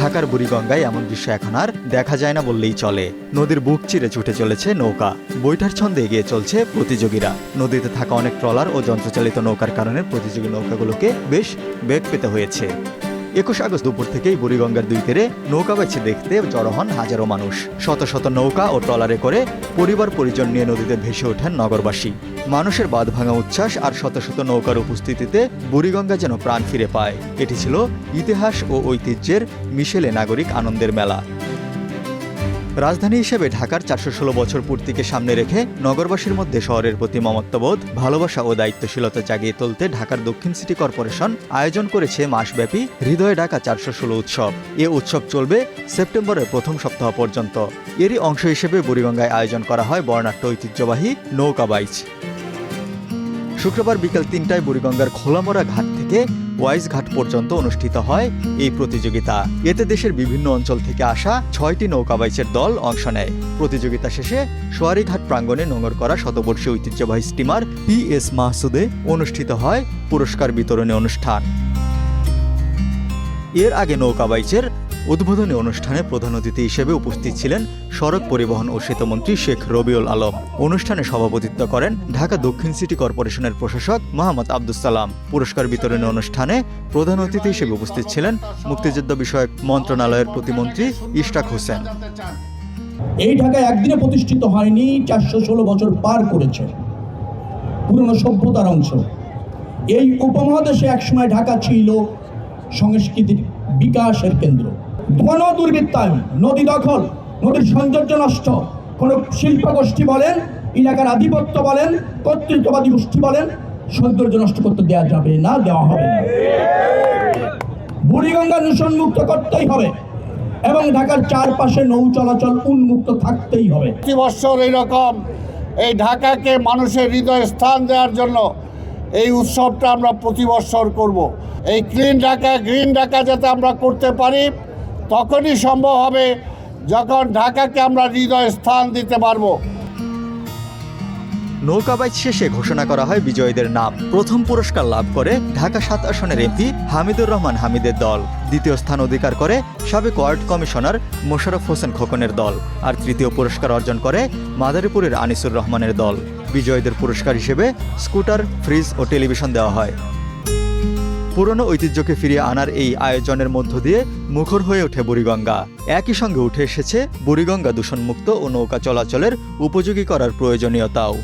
ঢাকার বুড়িগঙ্গায় এমন দৃশ্য এখন আর দেখা যায় না বললেই চলে। নদীর বুক চিরে ছুটে চলেছে নৌকা, বৈঠার ছন্দে এগিয়ে চলছে প্রতিযোগীরা। নদীতে থাকা অনেক ট্রলার ও যন্ত্রচালিত নৌকার কারণে প্রতিযোগী নৌকাগুলোকে বেশ বেগ পেতে হয়েছে। ২১ আগস্ট দুপুর থেকেই বুড়িগঙ্গার দুই তীরে নৌকা বাইছে দেখতে জড়ো হন হাজারো মানুষ। শত শত নৌকা ও ট্রলারে করে পরিবার পরিজন নিয়ে নদীতে ভেসে ওঠেন নগরবাসী। মানুষের বাঁধ ভাঙা উচ্ছ্বাস আর শত শত নৌকার উপস্থিতিতে বুড়িগঙ্গা যেন প্রাণ ফিরে পায়। এটি ছিল ইতিহাস ও ঐতিহ্যের মিশেলে নাগরিক আনন্দের মেলা। রাজধানী হিসেবে ঢাকার ৪১৬ বছর পূর্তিকে সামনে রেখে নগরবাসীর মধ্যে শহরের প্রতি মমত্ববোধ, ভালোবাসা ও দায়িত্বশীলতা জাগিয়ে তুলতে ঢাকার দক্ষিণ সিটি কর্পোরেশন আয়োজন করেছে মাসব্যাপী হৃদয়ে ঢাকা ৪১৬ উৎসব। এ উৎসব চলবে সেপ্টেম্বরের প্রথম সপ্তাহ পর্যন্ত। এরই অংশ হিসেবে বুড়িগঙ্গায় আয়োজন করা হয় বর্ণাঢ্য ঐতিহ্যবাহী নৌকা বাইচ। শুক্রবার বিকেল ৩টায় বুড়িগঙ্গার খোলামোড়া ঘাট থেকে ওয়াইজ ঘাট পর্যন্ত অনুষ্ঠিত হয় এই প্রতিযোগিতা। এতে দেশের বিভিন্ন অঞ্চল থেকে আসা ৬টি নৌকাবাইচের দল অংশ নেয়। প্রতিযোগিতা শেষে সোয়ারীঘাট প্রাঙ্গণে নোঙর করা শতবর্ষীয় ঐতিহ্যবাহী স্টিমার PS মাহসুদে অনুষ্ঠিত হয় পুরস্কার বিতরণী অনুষ্ঠান। এর আগে নৌকাবাইচের উদ্বোধনী অনুষ্ঠানে প্রধান অতিথি হিসেবে উপস্থিত ছিলেন সড়ক পরিবহন ও সেতুমন্ত্রী শেখ রবিউল আলম। অনুষ্ঠানে সভাপতিত্ব করেন ঢাকা দক্ষিণ সিটি কর্পোরেশনের প্রশাসক মোহাম্মদ আব্দুস সালাম। পুরস্কার বিতরণী অনুষ্ঠানে প্রধান অতিথি হিসেবে উপস্থিত ছিলেন মুক্তিযুদ্ধ বিষয়ক মন্ত্রণালয়ের প্রতিমন্ত্রী ইশরাক হোসেন। এই ঢাকা একদিনে প্রতিষ্ঠিত হয়নি, ৪১৬ বছর পার করেছে, পুরনো সভ্যতার অংশ। এই উপমহাদেশে একসময় ঢাকা ছিল সংস্কৃতির বিকাশের কেন্দ্র। ঘন দুর্বৃত্তায়ন, নদী দখল, নদীর সৌন্দর্য নষ্ট, কোন শিল্প গোষ্ঠী বলেন, এলাকার আধিপত্য বলেন, কর্তৃত্ববাদী গোষ্ঠী বলেন, সৌন্দর্য নষ্ট করতে দেওয়া যাবে না, দেওয়া হবে না। বুড়িগঙ্গা দূষণমুক্ত করতেই হবে এবং ঢাকার চারপাশে নৌ চলাচল উন্মুক্ত থাকতেই হবে। প্রতি বছর এইরকম এই ঢাকাকে মানুষের হৃদয়ে স্থান দেওয়ার জন্য এই উৎসবটা আমরা প্রতি বছর করব। এই ক্লিন ঢাকা, গ্রিন ঢাকা যাতে আমরা করতে পারি, তখনই সম্ভব হবে যখন ঢাকাকে আমরা হৃদয়ে স্থান দিতে পারবো। নৌকাবাইচ শেষে ঘোষণা করা হয় বিজয়ীদের নাম। প্রথম পুরস্কার লাভ করে ঢাকা ৭ আসনের এমপি হামিদুর রহমান হামিদের দল। দ্বিতীয় স্থান অধিকার করে সাবেক ওয়ার্ড কমিশনার মোশাররফ হোসেন খোকনের দল। আর তৃতীয় পুরস্কার অর্জন করে মাদারীপুরের আনিসুর রহমানের দল। বিজয়ীদের পুরস্কার হিসেবে স্কুটার, ফ্রিজ ও টেলিভিশন দেওয়া হয়। পুরনো ঐতিহ্যকে ফিরিয়ে আনার এই আয়োজনের মধ্য দিয়ে মুখর হয়ে ওঠে বুড়িগঙ্গা। একই সঙ্গে উঠে এসেছে বুড়িগঙ্গা দূষণমুক্ত ও নৌকা চলাচলের উপযোগী করার প্রয়োজনীয়তাও।